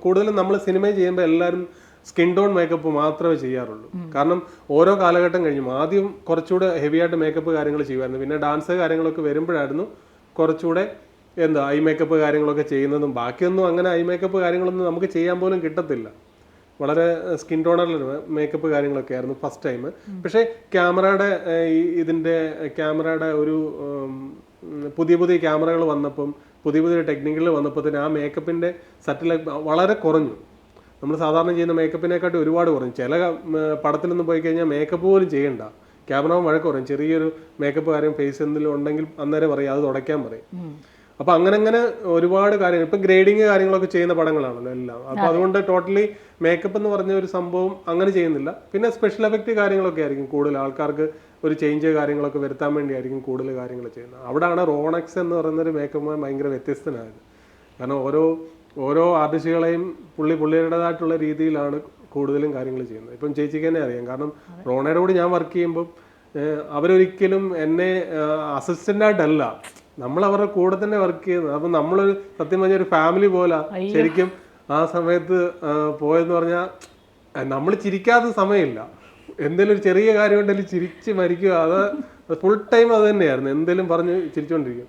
കൂടുതലും നമ്മൾ സിനിമ ചെയ്യുമ്പോൾ എല്ലാവരും സ്കിൻ ടോൺ മേക്കപ്പ് മാത്രമേ ചെയ്യാറുള്ളൂ. കാരണം ഓരോ കാലഘട്ടം കഴിഞ്ഞും ആദ്യം കുറച്ചുകൂടെ ഹെവി ആയിട്ട് മേക്കപ്പ് കാര്യങ്ങൾ ചെയ്യുമായിരുന്നു. പിന്നെ ഡാൻസ് കാര്യങ്ങളൊക്കെ വരുമ്പോഴായിരുന്നു കുറച്ചുകൂടെ ഐ മേക്കപ്പ് കാര്യങ്ങളൊക്കെ ചെയ്യുന്നതും. ബാക്കിയൊന്നും അങ്ങനെ ഐ മേക്കപ്പ് കാര്യങ്ങളൊന്നും നമുക്ക് ചെയ്യാൻ പോലും കിട്ടത്തില്ല. വളരെ സ്കിൻ ടോണറിലുള്ള മേക്കപ്പ് കാര്യങ്ങളൊക്കെ ആയിരുന്നു ഫസ്റ്റ് ടൈം. പക്ഷേ ക്യാമറയുടെ ഒരു പുതിയ പുതിയ ക്യാമറകൾ വന്നപ്പം, പുതിയ പുതിയ ടെക്നിക്കുകൾ വന്നപ്പോൾ തന്നെ ആ മേക്കപ്പിൻ്റെ സറ്റിൽ വളരെ കുറഞ്ഞു. നമ്മൾ സാധാരണ ചെയ്യുന്ന മേക്കപ്പിനെക്കാട്ടി ഒരുപാട് കുറഞ്ഞു. ചില പടത്തിലൊന്നും പോയി കഴിഞ്ഞാൽ മേക്കപ്പ് പോലും ചെയ്യണ്ട, ക്യാമറ വഴക്ക് പറയും. ചെറിയൊരു മേക്കപ്പ് കാര്യം ഫേസ് എന്തെങ്കിലും ഉണ്ടെങ്കിൽ അന്നേരം പറയും, അത് തുടയ്ക്കാൻ പറയും. അപ്പൊ അങ്ങനെ ഒരുപാട് കാര്യങ്ങൾ ഇപ്പൊ ഗ്രേഡിങ് കാര്യങ്ങളൊക്കെ ചെയ്യുന്ന പടങ്ങളാണല്ലോ എല്ലാം. അപ്പൊ അതുകൊണ്ട് ടോട്ടലി മേക്കപ്പ് എന്ന് പറഞ്ഞ ഒരു സംഭവം അങ്ങനെ ചെയ്യുന്നില്ല. പിന്നെ സ്പെഷ്യൽ എഫക്റ്റ് കാര്യങ്ങളൊക്കെ ആയിരിക്കും കൂടുതൽ ആൾക്കാർക്ക് ഒരു ചേഞ്ച് കാര്യങ്ങളൊക്കെ വരുത്താൻ വേണ്ടിയായിരിക്കും കൂടുതൽ കാര്യങ്ങൾ ചെയ്യുന്നത്. അവിടെയാണ് റോണക്സ് എന്ന് പറയുന്നൊരു മേക്കപ്പ് മാൻ ഭയങ്കര വ്യത്യസ്തനായത്. കാരണം ഓരോ ആർട്ടിസ്റ്റുകളെയും പുള്ളിയുടേതായിട്ടുള്ള രീതിയിലാണ് കൂടുതലും കാര്യങ്ങൾ ചെയ്യുന്നത്. ഇപ്പം ചേച്ചിക്ക് തന്നെ അറിയാം. കാരണം റോണയുടെ കൂടി ഞാൻ വർക്ക് ചെയ്യുമ്പോൾ അവരൊരിക്കലും എന്നെ അസിസ്റ്റൻ്റായിട്ടല്ല, നമ്മൾ അവരുടെ കൂടെ തന്നെ വർക്ക് ചെയ്യുന്നത്. അപ്പം നമ്മളൊരു സത്യം പറഞ്ഞ ഒരു ഫാമിലി പോലെ ശരിക്കും ആ സമയത്ത് പോയെന്ന് പറഞ്ഞാൽ നമ്മൾ ചിരിക്കാത്ത സമയമില്ല. എന്തെങ്കിലും ഒരു ചെറിയ കാര്യം ഉണ്ടെങ്കിൽ ചിരിച്ച് മരിക്കുക. അത് ഫുൾ ടൈം അത് തന്നെയായിരുന്നു. എന്തെങ്കിലും പറഞ്ഞ് ചിരിച്ചുകൊണ്ടിരിക്കും.